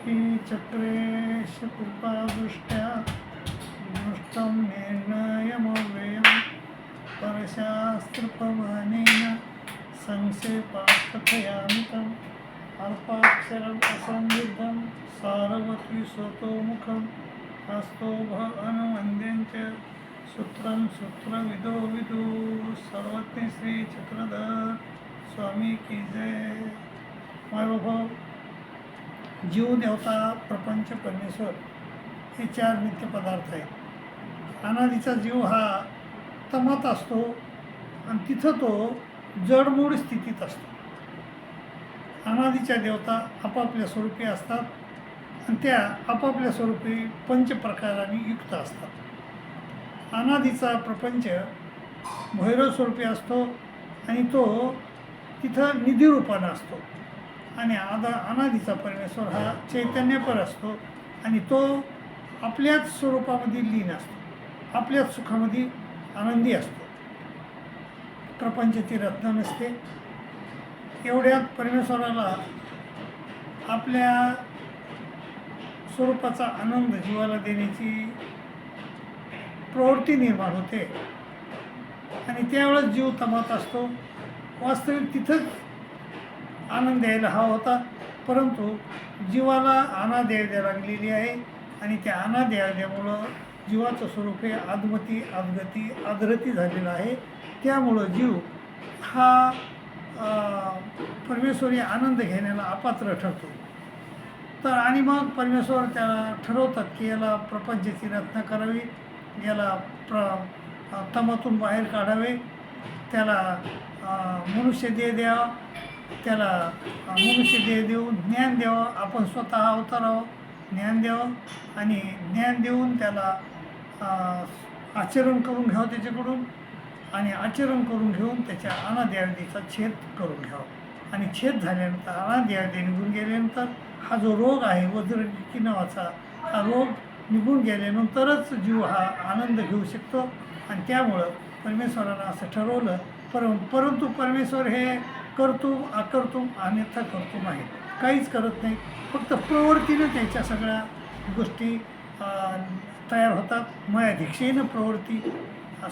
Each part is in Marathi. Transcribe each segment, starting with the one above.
श्रीचक्रेश कृपादृष्ट्या दृष्टं निर्णयमव्ययं परशास्त्रपवनेन संक्षेपात् कथयामि तम् अल्पाक्षरम् असंविद्धं सारवती स्वतोमुखं हस्तोभ अनुमन्द्यं च सूत्रं सूत्रविदो विदु। सर्वज्ञ श्री चक्रधर स्वामी की जय। मायबाबा, जीव, देवता, प्रपंच, परमेश्वर हे चार नित्य पदार्थ आहेत. अनादीचा जीव हा तमात असतो आणि तिथं तो जडमूळ स्थितीत असतो. अनादीच्या देवता आपापल्या स्वरूपी असतात आणि त्या आपापल्या स्वरूपी पंचप्रकारांनी युक्त असतात. अनादीचा प्रपंच भैरव स्वरूपी असतो आणि तो तिथं निधिरूपानं असतो. आणि अनादीचा परमेश्वर हा चैतन्यपर असतो आणि तो आपल्याच स्वरूपामध्ये लीन असतो, आपल्याच सुखामध्ये आनंदी असतो. प्रपंचाची रत्न नसते. एवढ्यात परमेश्वराला आपल्या स्वरूपाचा आनंद जीवाला देण्याची प्रवृत्ती निर्माण होते आणि त्यावेळेस जीव तमात असतो. वास्तविक तिथंच आनंद द्यायला हवा होता, परंतु जीवाला अनाद्यायद्या लागलेली आहे आणि त्या अनाद्यायद्यामुळं जीवाचं स्वरूप हे आदमती, आदगती, आदरती झालेलं आहे. त्यामुळं जीव हा परमेश्वरी आनंद घेण्याला अपात्र ठरतो. तर आणि मग परमेश्वर त्याला ठरवतात की याला प्रपंचाची रचना करावी, याला तमातून बाहेर काढावे, त्याला मनुष्य देह द्यावा, त्याला मनुष्य देह देऊन ज्ञान द्यावं, आपण स्वतः अवतारावं, ज्ञान द्यावं आणि ज्ञान देऊन त्याला आचरण करून घ्यावं त्याच्याकडून आणि आचरण करून घेऊन त्याच्या अनाद्यावधीचा छेद करून घ्यावा. आणि छेद झाल्यानंतर अनाद्यावधी निघून गेल्यानंतर हा जो रोग आहे वज्रकी नावाचा, हा रोग निघून गेल्यानंतरच जीव हा आनंद घेऊ शकतो. आणि त्यामुळं परमेश्वरानं असं ठरवलं. परंतु परमेश्वर हे कर्तुम अकर्तुम अन्यथा कर्तुम आहे, काहीच करत नाही. फक्त प्रवृत्तीनं त्याच्या सगळ्या गोष्टी तयार होतात. मायाधीक्षेनं प्रवृत्ती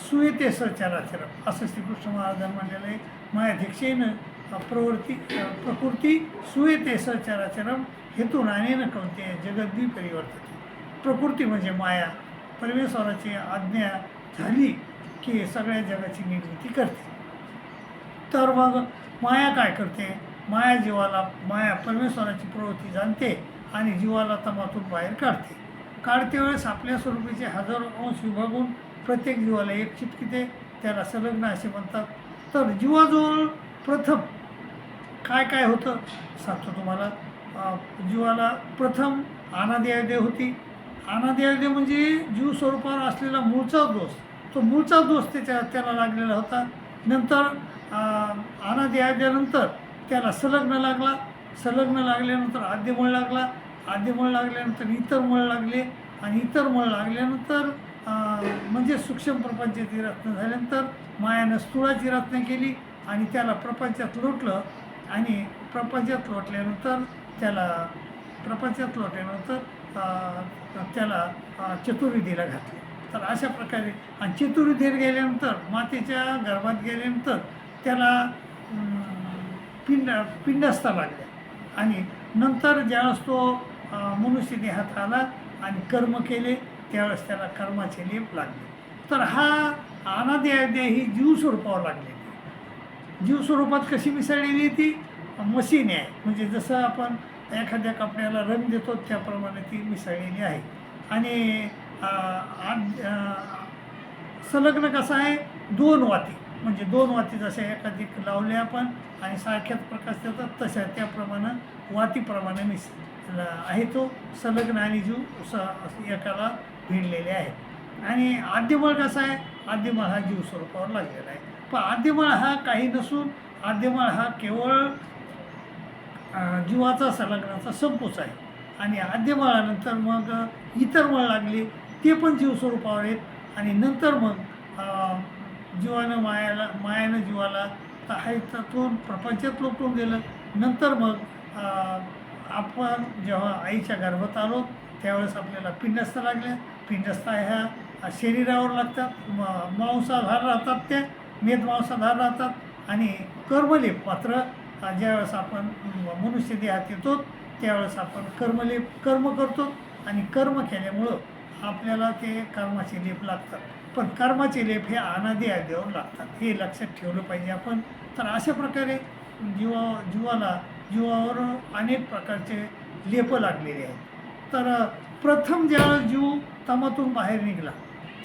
सुयते सचराचरम असं श्रीकृष्ण महाराजांनी म्हणलेलं आहे. मायाधीक्षेनं प्रवृत्ती प्रकृती सुयते सचराचरम हेतुनानेन कौन्तेय जगद्दी परिवर्तते. प्रकृती म्हणजे माया, परमेश्वराची आज्ञा झाली की सगळ्या जगाची निर्मिती करते. तर मग माया काय करते? माया जीवाला, माया परमेश्वराची प्रवृत्ती जाणते आणि जीवाला तमातून बाहेर काढते वेळेस आपल्या स्वरूपीचे हजारो अंश विभागून प्रत्येक जीवाला एक चिटकीते, त्याला संलग्न असे म्हणतात. तर जीवाजवळ प्रथम काय काय होतं सांगतो तुम्हाला. जीवाला प्रथम अनाद्यावधी होती. अनाद्यावधी म्हणजे जीव स्वरूपावर असलेला मूळचा दोष, तो मूळचा दोष त्याला लागलेला होता. नंतर अनाद्यावधीनंतर त्याला संलग्न लागला, संलग्न लागल्यानंतर आद्यमळ लागला, आद्यमळ लागल्यानंतर इतर मळ लागले आणि इतर मळ लागल्यानंतर म्हणजे सूक्ष्म प्रपंचाची रचना झाल्यानंतर मायानं स्थूळाची रचना केली आणि त्याला प्रपंचात लोटलं आणि प्रपंचात लोटल्यानंतर त्याला चतुर्विधीला घातले. तर अशा प्रकारे आणि चतुर्विधीत गेल्यानंतर मातेच्या गर्भात गेल्यानंतर त्याला पिंडस्था लागल्या आणि नंतर ज्यावेळेस तो मनुष्य देहात आला आणि कर्म केले त्यावेळेस त्याला कर्माचे लेप लागले. तर हा अनाद्यावधी ही जीव स्वरूपावर लागलेली. जीव स्वरूपात कशी मिसळलेली ती मशीन आहे. म्हणजे जसं आपण एखाद्या कपड्याला रंग देतो त्याप्रमाणे ती मिसळलेली आहे. आणि संलग्न कसं आहे? दोन वाती, म्हणजे दोन वाती जशा एखादी लावल्या आपण आणि सारख्याच प्रकाश देतात तशा त्याप्रमाणे वातीप्रमाणे आहे तो संलग्न आणि जीव एकाला भिडलेले आहे. आणि आद्यमळ कसा आहे? आद्यमळ हा जीव स्वरूपावर लागलेला आहे. पण आद्यमळ हा काही नसून आद्यमळ हा केवळ जीवाचा संलग्नाचा संपूच आहे. आणि आद्यमळानंतर मग इतर मळ लागले, ते पण जीव स्वरूपावर आहेत. आणि नंतर मग मायानं जीवाला हायतातून प्रपंचात लोटून दिलं. नंतर मग आपण जेव्हा आईच्या गर्भात आलो त्यावेळेस आपल्याला पिंडस्था लागल्या. पिंडस्था ह्या शरीरावर लागतात, मांसाधार राहतात, त्या मेदमांसाधार राहतात आणि कर्मलेप मात्र ज्यावेळेस आपण मनुष्य देहात येतो त्यावेळेस आपण कर्म करतो आणि कर्म केल्यामुळं आपल्याला ते कर्माचे लेप लागतात. पण कर्माचे लेप हे अनादी आद्यावर लागतात, हे लक्षात ठेवलं पाहिजे आपण. तर अशा प्रकारे जीवावर अनेक प्रकारचे लेप लागलेले आहेत. तर प्रथम ज्यावेळेस जीव तमातून बाहेर निघाला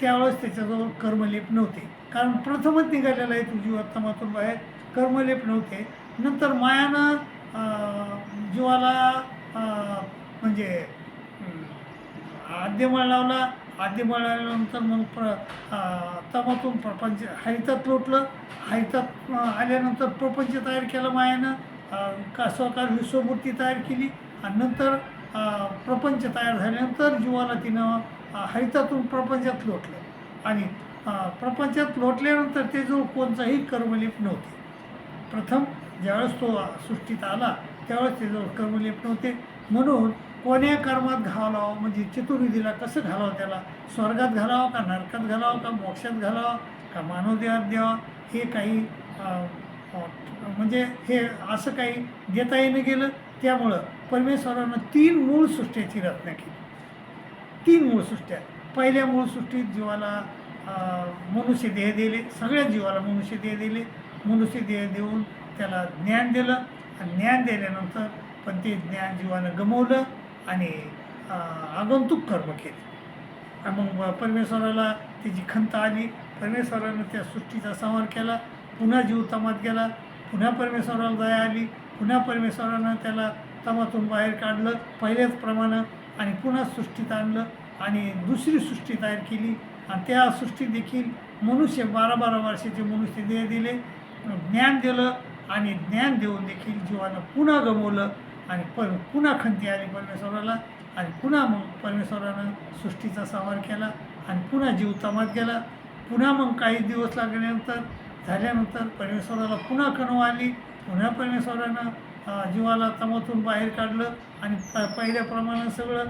त्यावेळेस त्याच्याजवळ कर्मलेप नव्हते, कारण प्रथमच निघालेला आहे तो जीव तमातून बाहेर, कर्मलेप नव्हते. नंतर मायानं जीवाला म्हणजे आद्यमळ लावला. आद्यमळ लावल्यानंतर मग तमातून प्रपंच हरितात लोटलं. हरितात आल्यानंतर प्रपंच तयार केला मायानं, स्वकार विश्वमूर्ती तयार केली आणि नंतर प्रपंच तयार झाल्यानंतर जीवाला तिनं हरितातून प्रपंचात लोटलं आणि प्रपंचात लोटल्यानंतर ते जो कोणताही कर्मलेप नव्हते. प्रथम ज्यावेळेस तो सृष्टीत आला त्यावेळेस त्याजवळ कर्मलेप नव्हते. म्हणून कोण्या कर्मात घालावं, म्हणजे चतुर्विधीला कसं घालावं, त्याला स्वर्गात घालावं का नरकात घालावं का मोक्षात घालावं का मानवदेहात द्यावं, हे काही म्हणजे हे असं काही देता येणं गेलं. त्यामुळं परमेश्वरानं 3 मूळ सृष्ट्याची रचना केली. 3 मूळ सृष्ट्या. पहिल्या मूळ सृष्टीत जीवाला मनुष्य देह दिले, सगळ्या जीवाला मनुष्य देह दिले. मनुष्य देह देऊन त्याला ज्ञान दिलं आणि ज्ञान दिल्यानंतर पण ते ज्ञान जीवानं गमवलं आणि आगंतुक कर्म केले. मग परमेश्वराला त्याची खंत आली. परमेश्वरानं त्या सृष्टीचा संहार केला. पुन्हा जीव तमात गेला. पुन्हा परमेश्वराला दया आली. पुन्हा परमेश्वरानं त्याला तमातून बाहेर काढलं पहिल्याच प्रमाणे आणि पुन्हा सृष्टीत आणलं आणि दुसरी सृष्टी तयार केली. आणि त्या सृष्टीत देखील मनुष्य 12-12 वर्षाचे मनुष्य देह दिले, ज्ञान दिलं आणि ज्ञान देऊन देखील जीवानं पुन्हा गमवलं आणि पुन्हा खंती आली परमेश्वराला आणि पुन्हा मग परमेश्वरानं सृष्टीचा संहार केला आणि पुन्हा जीव तमात गेला. पुन्हा मग काही दिवस झाल्यानंतर परमेश्वराला पुन्हा कणव आली. पुन्हा परमेश्वरानं जीवाला तमातून बाहेर काढलं आणि पहिल्याप्रमाणे सगळं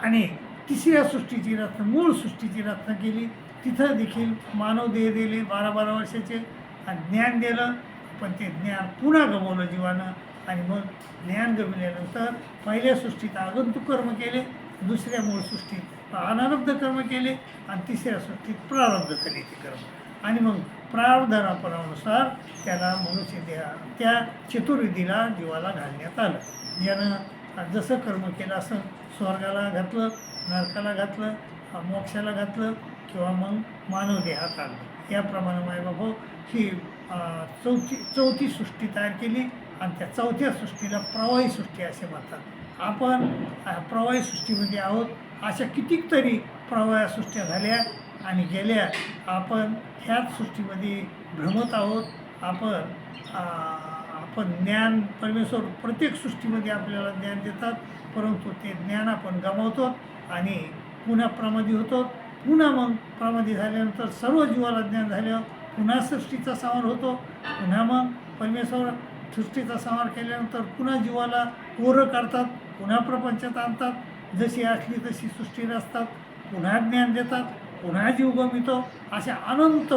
आणि तिसऱ्या सृष्टीची रचना, मूळ सृष्टीची रचना केली. तिथं देखील मानव देह दिले 12-12 वर्षाचे आणि ज्ञान दिलं, पण ते ज्ञान पुन्हा गमवलं जीवानं आणि मग ज्ञान गमवल्यानंतर पहिल्या सृष्टीत आगंतुक कर्म केले, दुसऱ्या मूळ सृष्टीत अनारब्ध कर्म केले आणि तिसऱ्या सृष्टीत प्रारब्ध केले ते कर्म आणि मग प्रारब्धानुसार त्याला मनुष्य देहा त्या चतुर्विधीला जीवाला घालण्यात आलं. ज्यानं जसं कर्म केलं असं स्वर्गाला घातलं, नरकाला घातलं, मोक्षाला घातलं किंवा मग मानव देहात आणलं. याप्रमाणे मायबाबा ही चौथी सृष्टी तयार केली आणि त्या चौथ्या सृष्टीला प्रवाही सृष्टी असे म्हणतात. आपण प्रवाही सृष्टीमध्ये आहोत. अशा कितीतरी प्रवाही सृष्ट्या झाल्या आणि गेल्या. आपण ह्याच सृष्टीमध्ये भ्रमत आहोत. आपण ज्ञान परमेश्वर प्रत्येक सृष्टीमध्ये आपल्याला ज्ञान देतात, परंतु ते ज्ञान आपण गमावतो आणि पुन्हा प्रमादी होतो. पुन्हा मग प्रमादी झाल्यानंतर सर्व जीवाला ज्ञान झाल्यावर पुन्हा सृष्टीचा संहार होतो. पुन्हा मग परमेश्वर सृष्टीचा संहार केल्यानंतर पुन्हा जीवाला ओरं काढतात, पुन्हा प्रपंचात आणतात, जशी असली तशी सृष्टी रचतात, पुन्हा ज्ञान देतात, पुन्हा जीव गमितो. अशा अनंत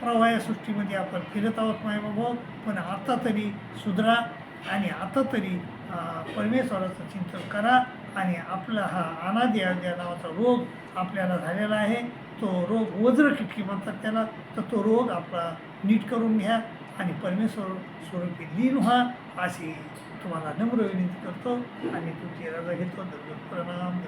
प्रवाह सृष्टीमध्ये आपण फिरत आहोत मायबाबा. पण आता तरी सुधरा आणि आता तरी परमेश्वराचं चिंतन करा आणि आपला हा अनादी आद्या नावाचा रोग आपल्याला झालेला आहे, तो रोग वज्रकिटकी म्हणतात त्याला, तर तो रोग आपला नीट करून घ्या आणि परमेश्वर स्वरूपी लीन व्हा अशी तुम्हाला नम्र विनंती करतो आणि तुमची रजा घेतो. प्रणाम.